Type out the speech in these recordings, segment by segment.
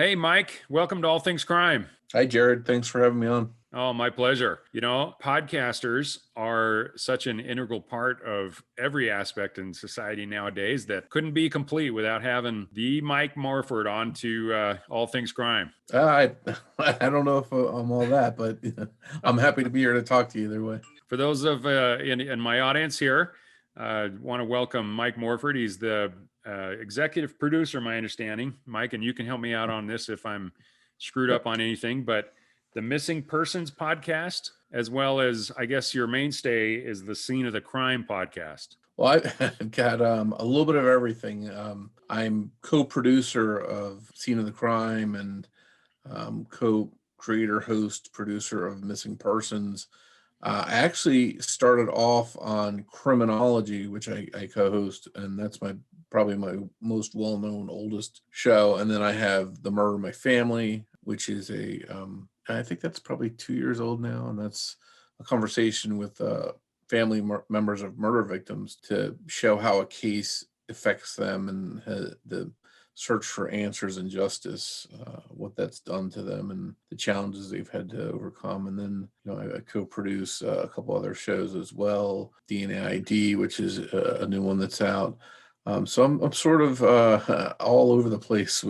Hey, Mike, welcome to All Things Crime. Hi, Jared. Thanks for having me on. Oh, my pleasure. Podcasters are such an integral part of every aspect in society nowadays that couldn't be complete without having the Mike Morford on to All Things Crime. I I don't know if I'm all that, but I'm happy to be here to talk to you either way. For those of in my audience here, I want to welcome Mike Morford. He's the executive producer, my understanding. Mike, and you can help me out on this if I'm screwed up Yep. on anything, but the Missing Persons podcast, as well as I guess your mainstay is the Scene of the Crime podcast. Well, I've got a little bit of everything. I'm co-producer of Scene of the Crime and co-creator, host, producer of Missing Persons. I actually started off on Criminology, which I co-host, and that's probably my most well-known, oldest show. And then I have The Murder of My Family, which is I think that's probably 2 years old now, and that's a conversation with family members of murder victims to show how a case affects them and the search for answers and justice, what that's done to them and the challenges they've had to overcome. And then, I co-produce a couple other shows as well, DNA ID, which is a new one that's out. So I'm sort of all over the place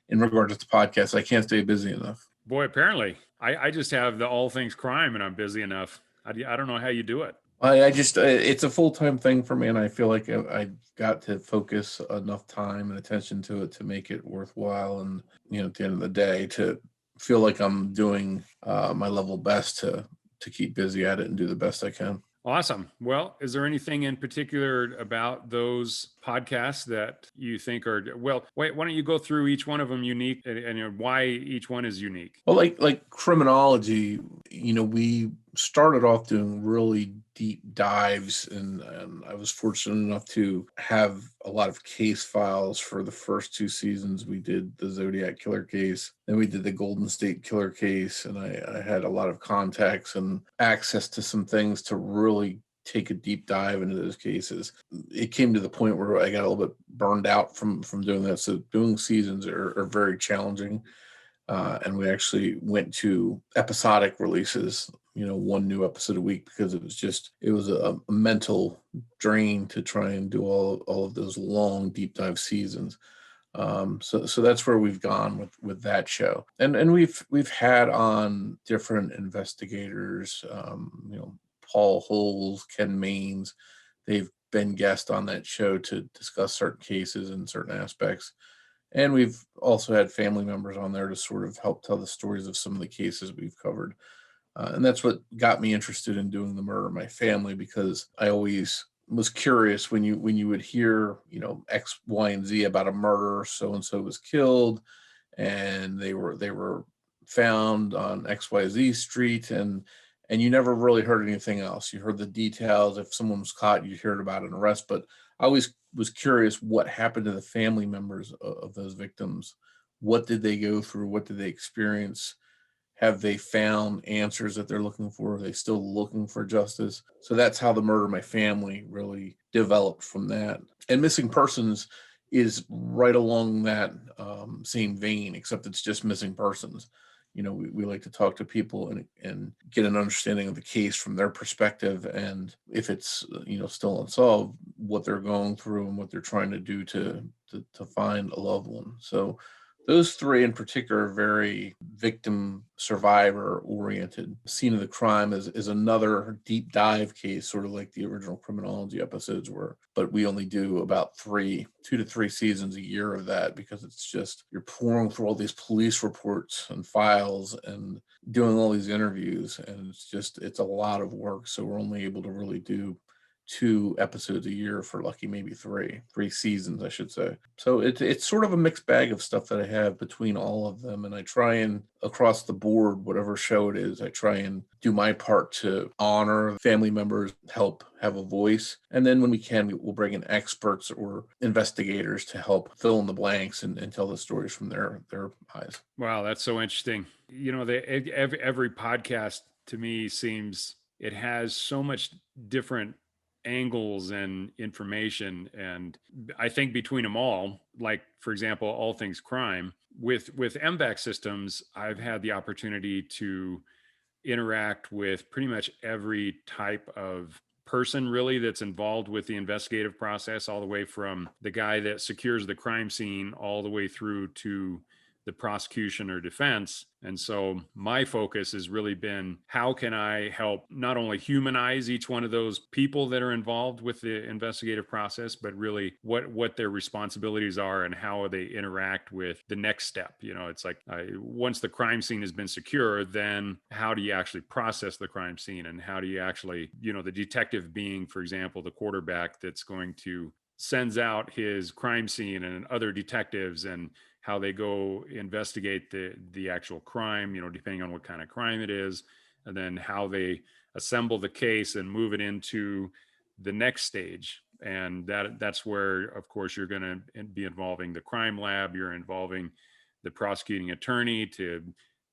in regards to podcasts. I can't stay busy enough. Boy, apparently, I just have the All Things Crime and I'm busy enough. I don't know how you do it. I just, it's a full-time thing for me, and I feel like I got to focus enough time and attention to it to make it worthwhile. And, at the end of the day, to feel like I'm doing my level best to keep busy at it and do the best I can. Awesome. Well, is there anything in particular about those podcasts that you think are, well, wait, why don't you go through each one of them unique and why each one is unique? Well, like Criminology, we started off doing really deep dives, and I was fortunate enough to have a lot of case files for the first 2 seasons. We did the Zodiac killer case, then we did the Golden State killer case, and I had a lot of contacts and access to some things to really take a deep dive into those cases. It came to the point where I got a little bit burned out from doing that. So doing seasons are very challenging. And we actually went to episodic releases, one new episode a week, because it was a mental drain to try and do all of those long deep dive seasons. So that's where we've gone with that show. And we've had on different investigators, Paul Holes, Ken Maines. They've been guests on that show to discuss certain cases and certain aspects. And we've also had family members on there to sort of help tell the stories of some of the cases we've covered. And that's what got me interested in doing The Murder of My Family, because I always was curious when you would hear, X, Y, and Z about a murder, so and so was killed, and they were found on XYZ street, and you never really heard anything else. You heard the details. If someone was caught, you heard about an arrest, but I always was curious what happened to the family members of those victims. What did they go through? What did they experience? Have they found answers that they're looking for? Are they still looking for justice? So that's how The Murder of My Family really developed from that. And Missing Persons is right along that same vein, except it's just missing persons. We like to talk to people and get an understanding of the case from their perspective, and if it's still unsolved, what they're going through and what they're trying to do to find a loved one. So those three in particular are very victim survivor oriented. Scene of the Crime is another deep dive case, sort of like the original Criminology episodes were, but we only do about 2 to 3 seasons a year of that, because it's just, you're pouring through all these police reports and files and doing all these interviews, and it's a lot of work. So we're only able to really do 2 episodes a year for lucky, maybe three seasons, I should say. So it's sort of a mixed bag of stuff that I have between all of them. And I try and, across the board, whatever show it is, I try and do my part to honor family members, help have a voice. And then when we can, we'll bring in experts or investigators to help fill in the blanks and tell the stories from their eyes. Wow, that's so interesting. Every podcast to me seems it has so much different angles and information. And I think between them all, like for example, all things crime, with MVAC systems, I've had the opportunity to interact with pretty much every type of person really that's involved with the investigative process, all the way from the guy that secures the crime scene all the way through to the prosecution or defense. And so my focus has really been, how can I help not only humanize each one of those people that are involved with the investigative process, but really what their responsibilities are and how they interact with the next step. It's like, once the crime scene has been secure, then how do you actually process the crime scene, and how do you actually, the detective being, for example, the quarterback that's going to sends out his crime scene and other detectives, and how they go investigate the actual crime, depending on what kind of crime it is, and then how they assemble the case and move it into the next stage. And that's where, of course, you're going to be involving the crime lab. You're involving the prosecuting attorney to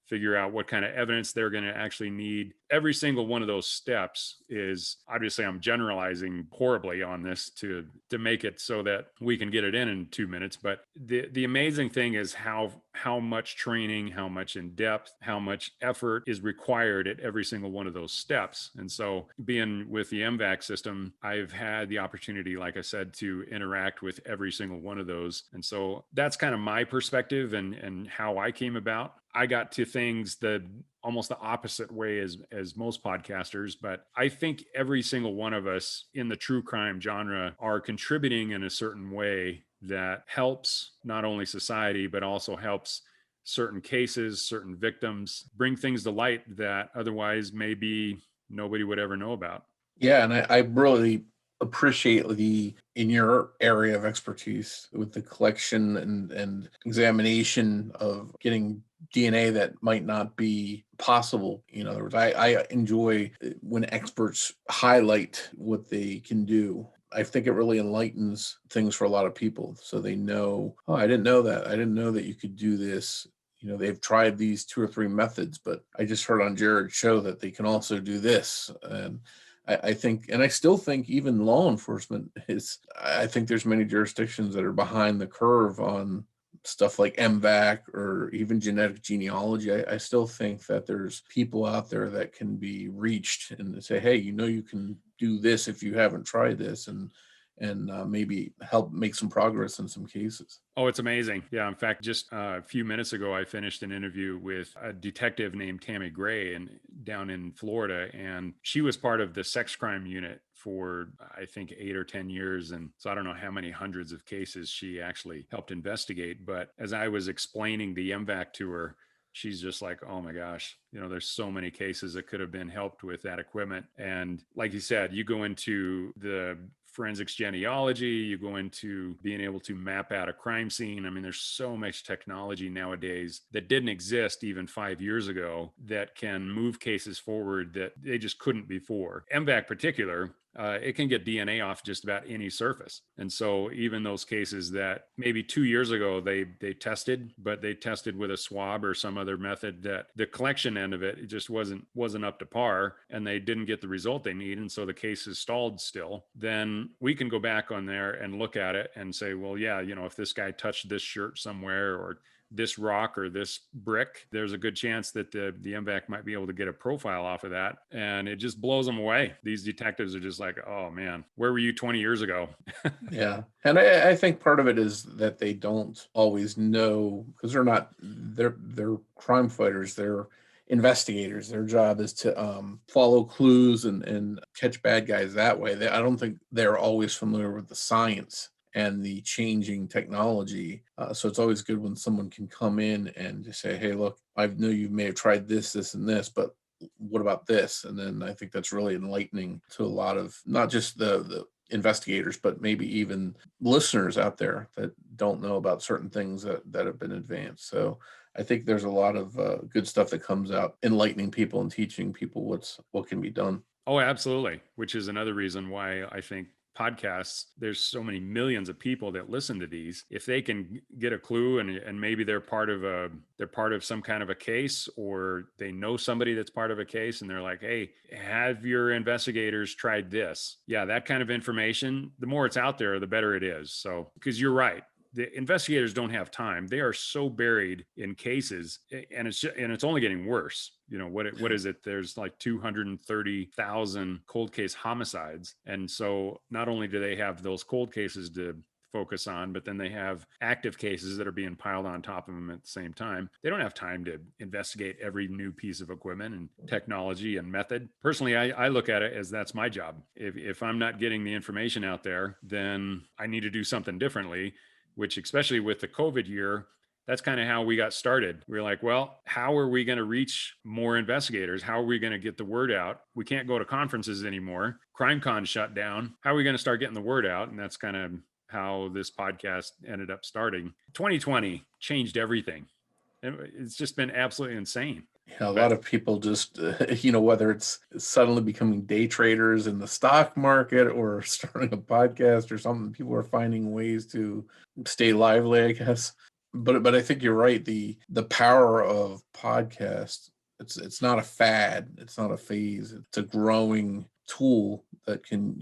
figure out what kind of evidence they're going to actually need. Every single one of those steps is, obviously I'm generalizing horribly on this to make it so that we can get it in 2 minutes. But the amazing thing is how much training, how much in depth, how much effort is required at every single one of those steps. And so being with the MVAC system, I've had the opportunity, like I said, to interact with every single one of those. And so that's kind of my perspective and how I came about. I got to things almost the opposite way as most podcasters, but I think every single one of us in the true crime genre are contributing in a certain way that helps not only society, but also helps certain cases, certain victims, bring things to light that otherwise maybe nobody would ever know about. Yeah, and I really appreciate in your area of expertise with the collection and examination of getting DNA that might not be possible. In other words, I enjoy when experts highlight what they can do. I think it really enlightens things for a lot of people, so they know, oh, I didn't know that. I didn't know that you could do this. They've tried these 2 or 3 methods, but I just heard on Jared's show that they can also do this. And I think, and I still think even law enforcement I think there's many jurisdictions that are behind the curve on stuff like MVAC or even genetic genealogy. I still think that there's people out there that can be reached and say, hey, you can do this if you haven't tried this, and maybe help make some progress in some cases. Oh, it's amazing. Yeah. In fact, just a few minutes ago, I finished an interview with a detective named Tammy Gray down in Florida. And she was part of the sex crime unit for, I think, 8 or 10 years. And so I don't know how many hundreds of cases she actually helped investigate. But as I was explaining the MVAC to her, she's just like, oh my gosh, there's so many cases that could have been helped with that equipment. And like you said, you go into the forensics genealogy, you go into being able to map out a crime scene. I mean, there's so much technology nowadays that didn't exist even 5 years ago that can move cases forward that they just couldn't before. MVAC particular, it can get DNA off just about any surface. And so even those cases that maybe 2 years ago they tested, but they tested with a swab or some other method that the collection end of it just wasn't up to par, and they didn't get the result they need, and so the case is stalled still, then we can go back on there and look at it and say, well, yeah, if this guy touched this shirt somewhere or this rock or this brick, there's a good chance that the MVAC might be able to get a profile off of that. And it just blows them away. These detectives are just like, oh man, where were you 20 years ago? Yeah. And I think part of it is that they don't always know, because they're crime fighters. They're investigators. Their job is to follow clues and catch bad guys that way. I don't think they're always familiar with the science and the changing technology. So it's always good when someone can come in and just say, hey, look, I know you may have tried this, this, and this, but what about this? And then I think that's really enlightening to a lot of not just the investigators, but maybe even listeners out there that don't know about certain things that have been advanced. So I think there's a lot of good stuff that comes out, enlightening people and teaching people what can be done. Oh, absolutely. Which is another reason why I think podcasts, there's so many millions of people that listen to these. If they can get a clue and maybe they're part of some kind of a case, or they know somebody that's part of a case, and they're like, hey, have your investigators tried this? Yeah, that kind of information, the more it's out there, the better it is. So, because you're right, the investigators don't have time. They are so buried in cases, and it's only getting worse. What is it? There's like 230,000 cold case homicides, and so not only do they have those cold cases to focus on, but then they have active cases that are being piled on top of them at the same time. They don't have time to investigate every new piece of equipment and technology and method. Personally, I look at it as that's my job. If I'm not getting the information out there, then I need to do something differently, which, especially with the COVID year, that's kind of how we got started. We were like, well, how are we going to reach more investigators? How are we going to get the word out? We can't go to conferences anymore. CrimeCon shut down. How are we going to start getting the word out? And that's kind of how this podcast ended up starting. 2020 changed everything. It's just been absolutely insane. Yeah, a lot of people just, whether it's suddenly becoming day traders in the stock market or starting a podcast or something, people are finding ways to stay lively, I guess. But I think you're right. The power of podcasts, it's not a fad, it's not a phase. It's a growing tool that can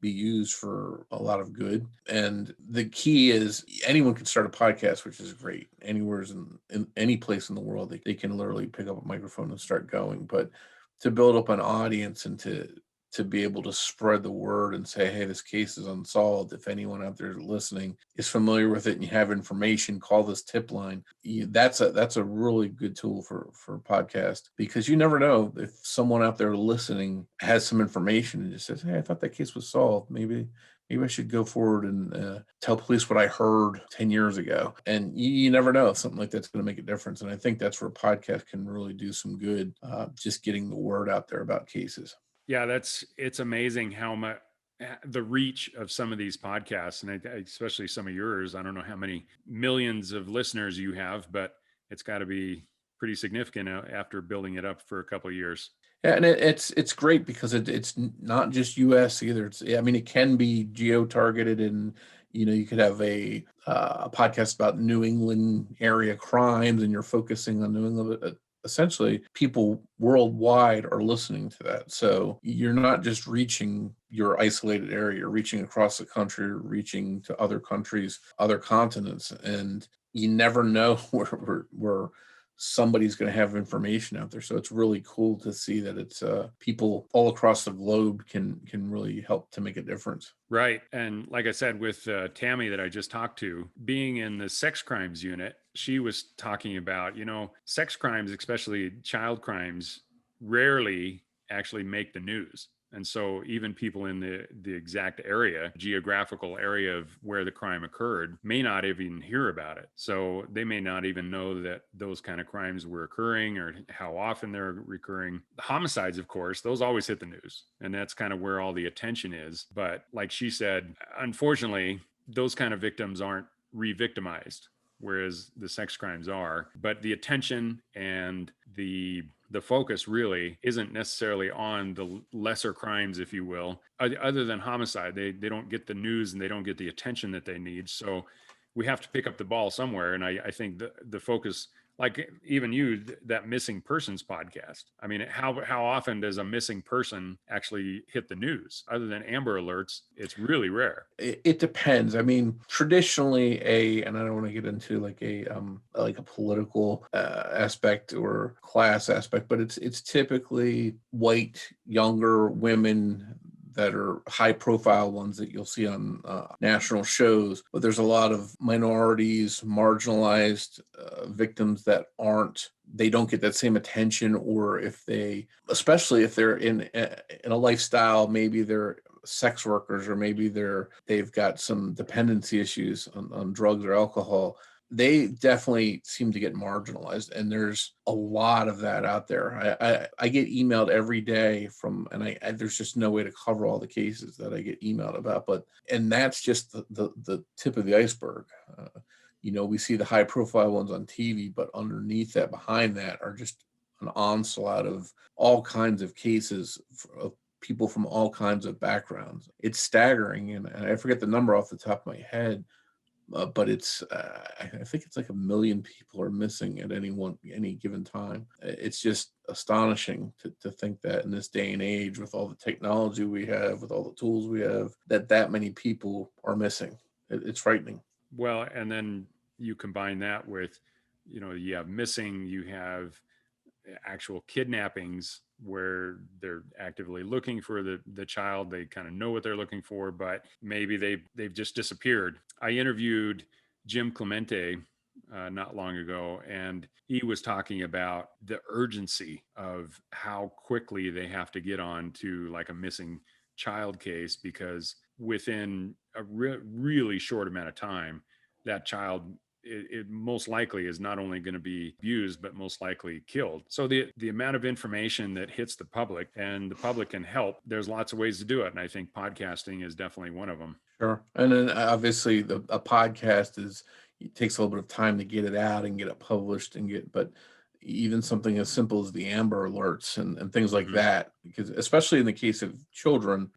be used for a lot of good. And the key is anyone can start a podcast, which is great. Anywhere in any place in the world, they can literally pick up a microphone and start going. But to build up an audience and to be able to spread the word and say, hey, this case is unsolved. If anyone out there listening is familiar with it and you have information, call this tip line. That's a really good tool for a podcast, because you never know if someone out there listening has some information and just says, hey, I thought that case was solved. Maybe I should go forward and tell police what I heard 10 years ago. And you never know if something like that's going to make a difference. And I think that's where podcast can really do some good, just getting the word out there about cases. Yeah, it's amazing how much the reach of some of these podcasts, and especially some of yours. I don't know how many millions of listeners you have, but it's got to be pretty significant after building it up for a couple of years. Yeah, and it's great because it's not just U.S. either. It can be geo-targeted, and you could have a podcast about New England area crimes, and you're focusing on New England. Essentially, people worldwide are listening to that. So you're not just reaching your isolated area, you're reaching across the country, you're reaching to other countries, other continents, and you never know where somebody's going to have information out there. So it's really cool to see that it's people all across the globe can really help to make a difference. Right. And like I said, with Tammy that I just talked to, being in the sex crimes unit, she was talking about, sex crimes, especially child crimes, rarely actually make the news. And so even people in the exact geographical area of where the crime occurred may not even hear about it. So they may not even know that those kind of crimes were occurring or how often they're recurring. The homicides, of course, those always hit the news. And that's kind of where all the attention is. But like she said, unfortunately, those kind of victims aren't re-victimized, whereas the sex crimes are. But the attention and the focus really isn't necessarily on the lesser crimes, if you will, other than homicide. They don't get the news and they don't get the attention that they need. So we have to pick up the ball somewhere. And I think the focus, like even you, that missing persons podcast. I mean, how often does a missing person actually hit the news? Other than Amber Alerts, it's really rare. It depends. I mean, traditionally, and I don't want to get into like a political aspect or class aspect, but it's typically white, younger women that are high profile ones that you'll see on national shows. But there's a lot of minorities, marginalized victims that they don't get that same attention, or especially if they're in a lifestyle, maybe they're sex workers, or maybe they've got some dependency issues on drugs or alcohol. They definitely seem to get marginalized, and there's a lot of that out there. I get emailed every day there's just no way to cover all the cases that I get emailed about, and that's just the tip of the iceberg. We see the high profile ones on TV, but underneath that, behind that, are just an onslaught of all kinds of cases of people from all kinds of backgrounds. It's staggering, and I forget the number off the top of my head, but it's I think it's like 1 million people are missing at any given time. It's just astonishing to think that in this day and age, with all the technology we have, with all the tools we have, that many people are missing. It's frightening. Well, and then you combine that with, you have missing, you have actual kidnappings where they're actively looking for the child. They kind of know what they're looking for, but maybe they've just disappeared. I interviewed Jim Clemente not long ago, and he was talking about the urgency of how quickly they have to get on to like a missing child case, because within a really short amount of time, that child, it most likely is not only going to be abused, but most likely killed. So the amount of information that hits the public, and the public can help, there's lots of ways to do it. And I think podcasting is definitely one of them. Sure. And then obviously a podcast it takes a little bit of time to get it out and get it published but even something as simple as the Amber Alerts and things like that, because especially in the case of children,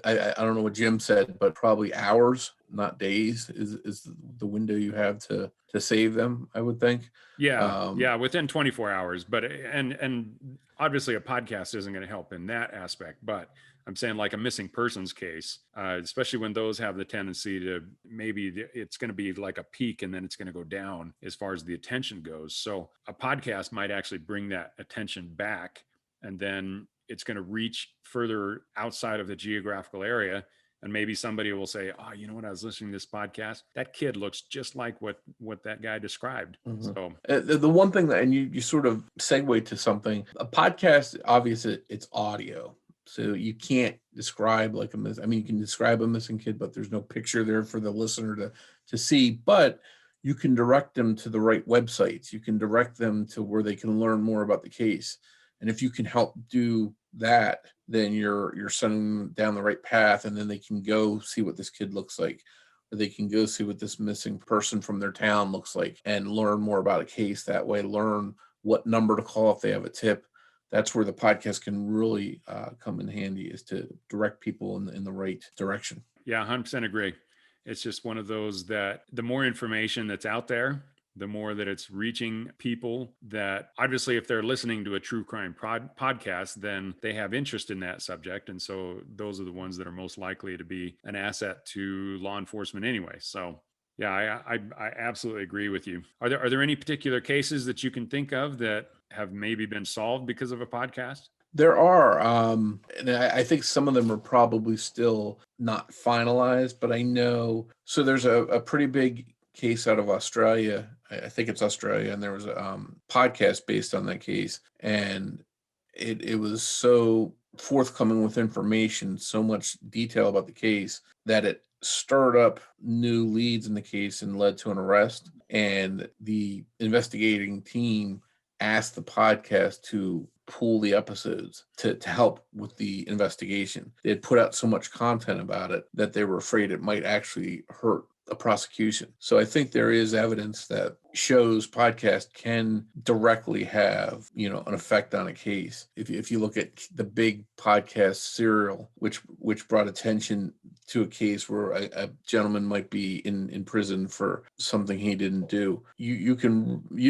I don't know what Jim said, but probably hours, not days, is the window you have to save them, I would think. Yeah, within 24 hours. But and obviously a podcast isn't going to help in that aspect, but I'm saying like a missing persons case, especially when those have the tendency to, maybe it's going to be like a peak and then it's going to go down as far as the attention goes. So a podcast might actually bring that attention back, and then it's going to reach further outside of the geographical area. And maybe somebody will say, oh, you know what? I was listening to this podcast. That kid looks just like what that guy described. So the one thing that, and you sort of segue to something, a podcast, obviously it's audio. So you can't describe like you can describe a missing kid, but there's no picture there for the listener to see. But you can direct them to the right websites. You can direct them to where they can learn more about the case. And if you can help do that, then you're sending them down the right path, and then they can go see what this kid looks like, or they can go see what this missing person from their town looks like, and learn more about a case that way, learn what number to call if they have a tip. That's where the podcast can really come in handy, is to direct people in the right direction. Yeah, 100% agree. It's just one of those that the more information that's out there, the more that it's reaching people, that obviously if they're listening to a true crime podcast, then they have interest in that subject. And so those are the ones that are most likely to be an asset to law enforcement anyway. So yeah, I absolutely agree with you. Are there any particular cases that you can think of that have maybe been solved because of a podcast? There are, and I think some of them are probably still not finalized, but I know. So there's a pretty big case out of Australia. I think it's Australia, and there was a podcast based on that case, and it was so forthcoming with information, so much detail about the case, that it stirred up new leads in the case and led to an arrest. And the investigating team asked the podcast to pull the episodes to help with the investigation. They had put out so much content about it that they were afraid it might actually hurt a prosecution. So I think there is evidence that shows podcast can directly have, an effect on a case. If you look at the big podcast Serial, which brought attention to a case where a gentleman might be in prison for something he didn't do, you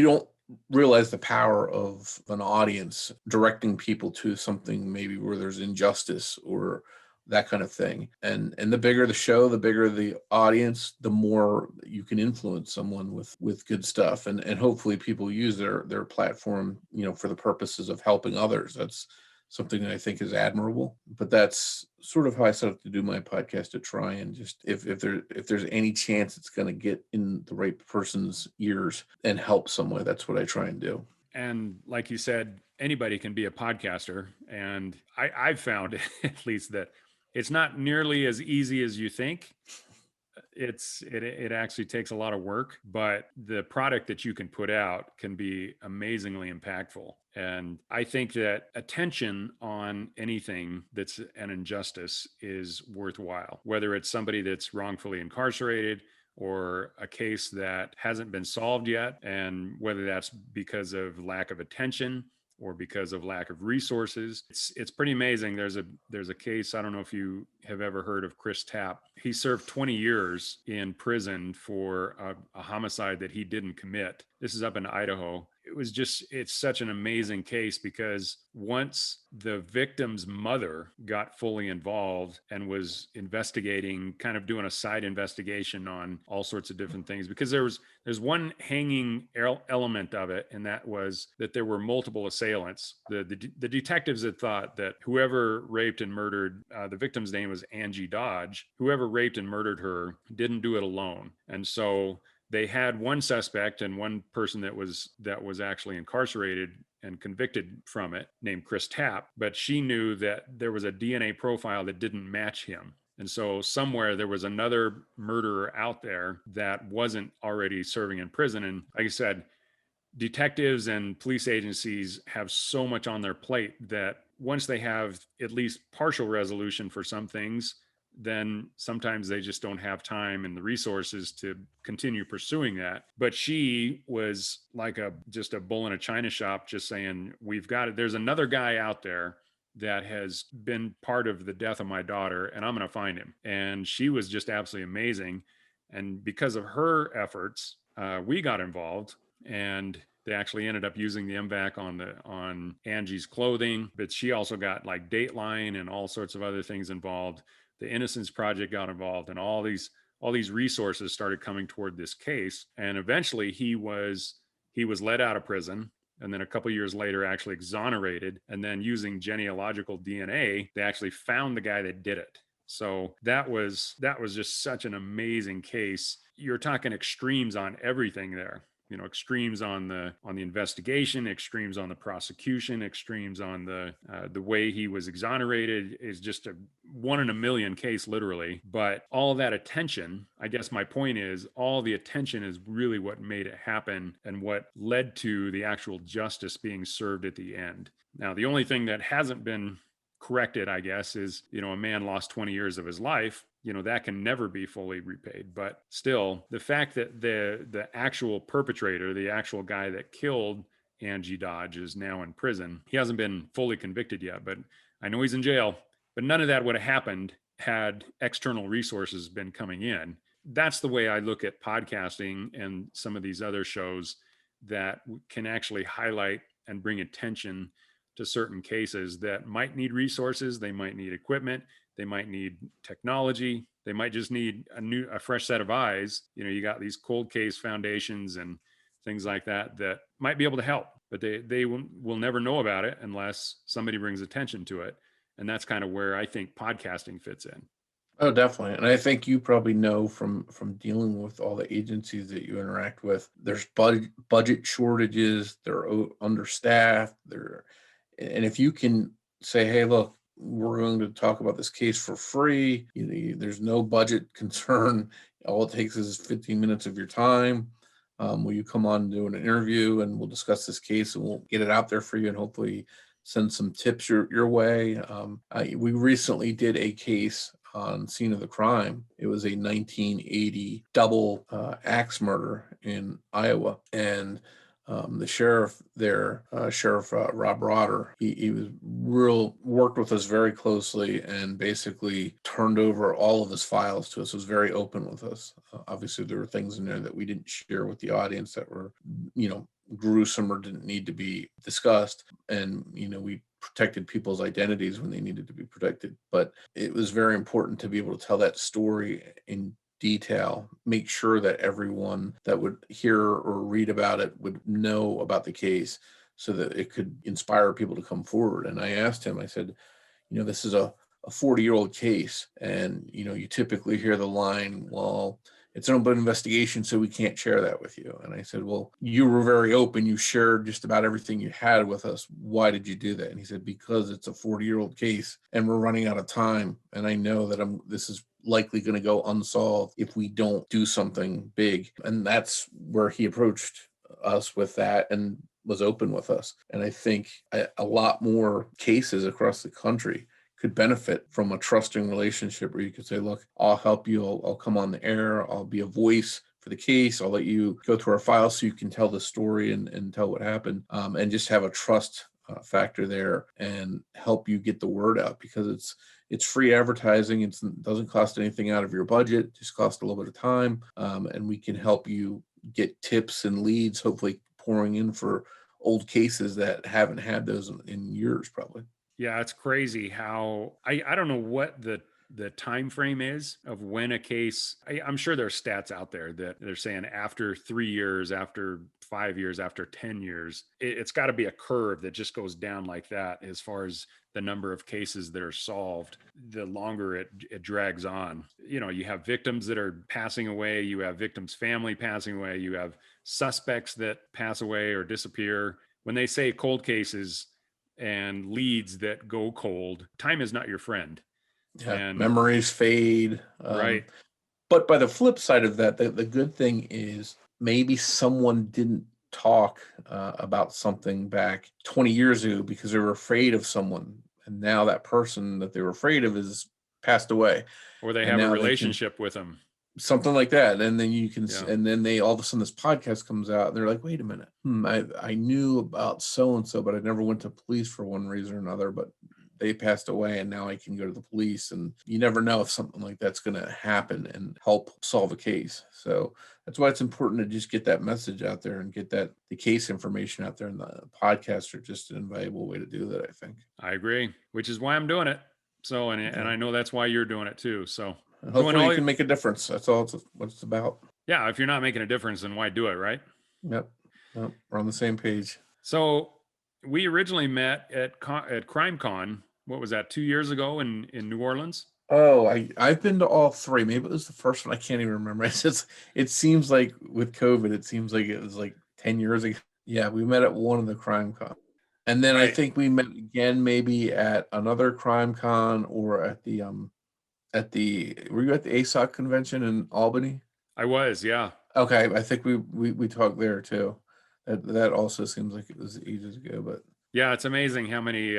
don't realize the power of an audience directing people to something maybe where there's injustice or that kind of thing. And the bigger the show, the bigger the audience, the more you can influence someone with good stuff. And hopefully people use their platform, for the purposes of helping others. That's something that I think is admirable. But that's sort of how I set up to do my podcast, to try and just, if there's any chance it's going to get in the right person's ears and help somewhere, that's what I try and do. And like you said, anybody can be a podcaster. And I've found at least that it's not nearly as easy as you think. It actually takes a lot of work, but the product that you can put out can be amazingly impactful. And I think that attention on anything that's an injustice is worthwhile, whether it's somebody that's wrongfully incarcerated or a case that hasn't been solved yet, and whether that's because of lack of attention or because of lack of resources. It's pretty amazing. There's a case, I don't know if you have ever heard of Chris Tapp. He served 20 years in prison for a homicide that he didn't commit. This is up in Idaho. It's such an amazing case because once the victim's mother got fully involved and was investigating, kind of doing a side investigation on all sorts of different things, because there's one hanging element of it, and that was that there were multiple assailants. The detectives had thought that whoever raped and murdered, the victim's name was Angie Dodge, whoever raped and murdered her didn't do it alone. And so they had one suspect and one person that was actually incarcerated and convicted from it, named Chris Tapp, but she knew that there was a DNA profile that didn't match him. And so somewhere there was another murderer out there that wasn't already serving in prison. And like I said, detectives and police agencies have so much on their plate that once they have at least partial resolution for some things, then sometimes they just don't have time and the resources to continue pursuing that. But she was like just a bull in a china shop, just saying, we've got it. There's another guy out there that has been part of the death of my daughter, and I'm going to find him. And she was just absolutely amazing. And because of her efforts, we got involved, and they actually ended up using the MVAC on Angie's clothing, but she also got like Dateline and all sorts of other things involved. The Innocence Project got involved, and all these resources started coming toward this case. And eventually he was let out of prison, and then a couple of years later actually exonerated. And then using genealogical DNA, they actually found the guy that did it. So that was just such an amazing case. You're talking extremes on everything there. Extremes on the investigation, extremes on the prosecution, extremes on the way he was exonerated. Is just a 1 in a million case, literally. But all that attention, I guess my point is, all the attention is really what made it happen and what led to the actual justice being served at the end. Now, the only thing that hasn't been corrected, I guess, is, a man lost 20 years of his life. That can never be fully repaid. But still, the fact that the actual perpetrator, the actual guy that killed Angie Dodge, is now in prison. He hasn't been fully convicted yet, but I know he's in jail. But none of that would have happened had external resources been coming in. That's the way I look at podcasting and some of these other shows that can actually highlight and bring attention to certain cases that might need resources. They might need equipment. They might need technology. They might just need a fresh set of eyes. You got these cold case foundations and things like that might be able to help, but they will never know about it unless somebody brings attention to it. And that's kind of where I think podcasting fits in. Oh, definitely. And I think you probably know from dealing with all the agencies that you interact with, there's budget shortages, they're understaffed, and if you can say, hey, look, we're going to talk about this case for free. There's no budget concern. All it takes is 15 minutes of your time. Will you come on and do an interview, and we'll discuss this case, and we'll get it out there for you, and hopefully send some tips your way. We recently did a case on scene of the crime. It was a 1980 double axe murder in Iowa, and the sheriff there, Sheriff Rob Rotter, he worked with us very closely and basically turned over all of his files to us. Was very open with us. Obviously, there were things in there that we didn't share with the audience that were, gruesome or didn't need to be discussed. And, we protected people's identities when they needed to be protected. But it was very important to be able to tell that story in detail, make sure that everyone that would hear or read about it would know about the case so that it could inspire people to come forward. And I asked him, I said, this is a 40-year-old case. And, you typically hear the line, well, it's an open investigation, so we can't share that with you. And I said, well, you were very open. You shared just about everything you had with us. Why did you do that? And he said, because it's a 40-year-old case and we're running out of time. And I know that this is likely going to go unsolved if we don't do something big. And that's where he approached us with that and was open with us. And I think a lot more cases across the country could benefit from a trusting relationship where you could say, look, I'll help you. I'll come on the air. I'll be a voice for the case. I'll let you go through our files so you can tell the story and tell what happened, and just have a trust factor there and help you get the word out, because it's free advertising. It doesn't cost anything out of your budget, it just costs a little bit of time, and we can help you get tips and leads, hopefully pouring in for old cases that haven't had those in years probably. Yeah, it's crazy how I don't know what the time frame is of when a case. I'm sure there's stats out there that they're saying after 3 years, after 5 years, after 10 years, it's got to be a curve that just goes down like that as far as the number of cases that are solved. The longer it drags on, you have victims that are passing away, you have victims' family passing away, you have suspects that pass away or disappear. When they say cold cases and leads that go cold, time is not your friend. Yeah, And memories fade. right. But by the flip side of that, the good thing is maybe someone didn't talk about something back 20 years ago because they were afraid of someone. And now that person that they were afraid of is passed away. Or they And have a now they can, relationship with them. something like that. And then you can, Yeah. and then they, all of a sudden this podcast comes out and they're like, wait a minute. I knew about so-and-so, but I never went to police for one reason or another, but they passed away and now I can go to the police. And you never know if something like that's going to happen and help solve a case. So that's why it's important to just get that message out there and get the case information out there. And the podcasts are just an invaluable way to do that, I think. I agree, which is why I'm doing it. So, and I know that's why you're doing it too. So And doing hopefully all you can make a difference. That's all what it's about. yeah, if you're not making a difference, then why do it, right? Yep. We're on the same page. So we originally met at CrimeCon. What was that, 2 years ago in New Orleans? Oh, I've been to all three. Maybe it was the first one. I can't even remember. It seems like with COVID, it seems like it was like 10 years ago. Yeah, we met at one of the crime con. And then I Right. think we met again maybe at another crime con or at the were you at the ASOC convention in Albany? I was, yeah. Okay, I think we talked there too. That also seems like it was ages ago, but Yeah, it's amazing how many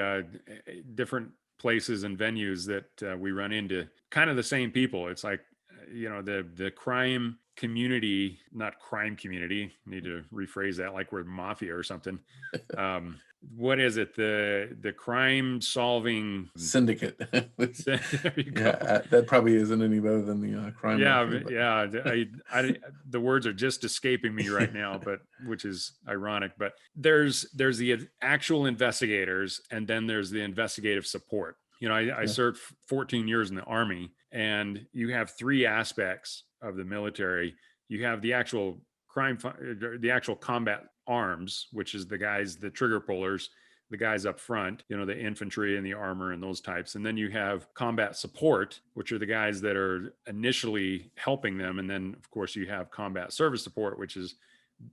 different places and venues that we run into kind of the same people. It's like, the crime community, not crime community, need to rephrase that like we're mafia or something. What is it? The crime solving syndicate. there you Yeah, go. that probably isn't any better than the crime Yeah, mafia. But. yeah. The words are just escaping me right now, but which is ironic. But there's the actual investigators, and then there's the investigative support. I served 14 years in the Army, and you have three aspects of the military. You have the actual the actual combat arms, which is the trigger pullers, the guys up front, the infantry and the armor and those types. And then you have combat support, which are the guys that are initially helping them. And then, of course, you have combat service support, which is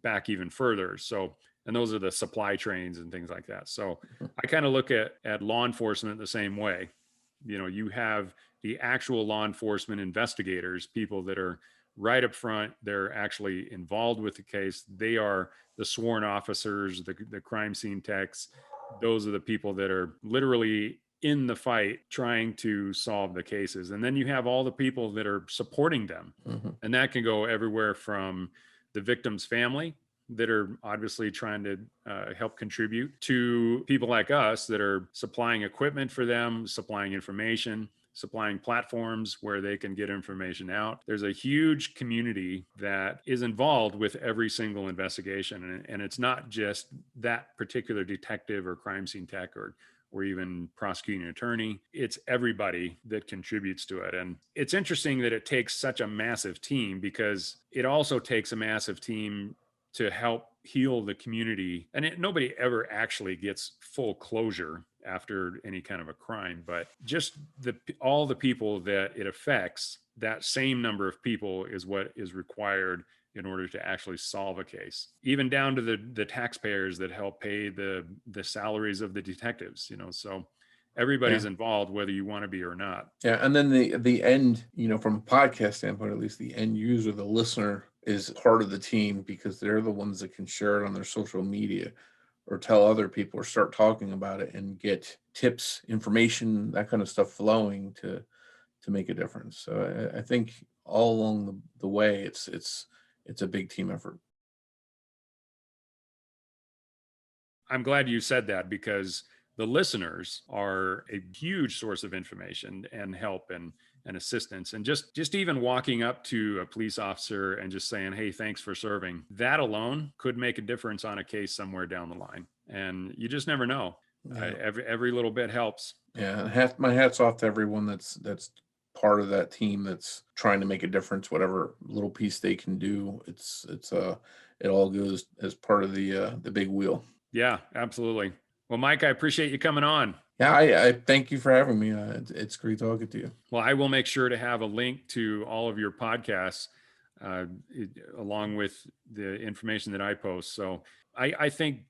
back even further. So, and those are the supply trains and things like that. So I kind of look at law enforcement the same way. You have the actual law enforcement investigators, people that are right up front. They're actually involved with the case. They are the sworn officers, the crime scene techs. Those are the people that are literally in the fight trying to solve the cases. And then you have all the people that are supporting them. Mm-hmm. And that can go everywhere from the victim's family that are obviously trying to help contribute to people like us that are supplying equipment for them, supplying information, supplying platforms where they can get information out. There's a huge community that is involved with every single investigation. And it's not just that particular detective or crime scene tech or even prosecuting attorney. It's everybody that contributes to it. And it's interesting that it takes such a massive team, because it also takes a massive team to help heal the community. And nobody ever actually gets full closure after any kind of a crime, but just all the people that it affects, that same number of people is what is required in order to actually solve a case, even down to the taxpayers that help pay the salaries of the detectives, so everybody's involved, whether you want to be or not. Yeah, and then the end, from a podcast standpoint, at least the end user, the listener, is part of the team, because they're the ones that can share it on their social media or tell other people or start talking about it and get tips, information, that kind of stuff flowing to make a difference. So I think all along the way, it's a big team effort. I'm glad you said that, because the listeners are a huge source of information and help and assistance. And just even walking up to a police officer and just saying, hey, thanks for serving, that alone could make a difference on a case somewhere down the line. And you just never know. Yeah. Every little bit helps. Yeah, my hat's off to everyone that's part of that team that's trying to make a difference, whatever little piece they can do. It all goes as part of the big wheel. Yeah, absolutely. Well, Mike, I appreciate you coming on. Yeah, I thank you for having me. It's great talking to you. Well, I will make sure to have a link to all of your podcasts along with the information that I post. So I think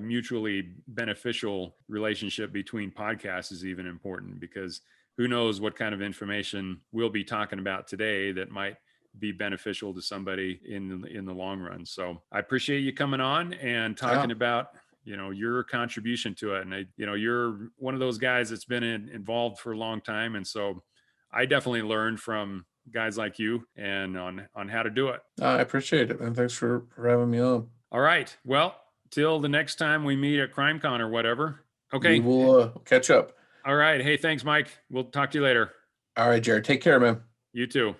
mutually beneficial relationship between podcasts is even important, because who knows what kind of information we'll be talking about today that might be beneficial to somebody in the long run. So I appreciate you coming on and talking about your contribution to it. And you're one of those guys that's been involved for a long time, and so I definitely learned from guys like you and on how to do it. I appreciate it, and thanks for having me on. All right, well, till the next time we meet at CrimeCon or whatever. We Okay, will catch up. all right. Hey, thanks, Mike. We'll talk to you later. All right, Jared, take care, man. You too.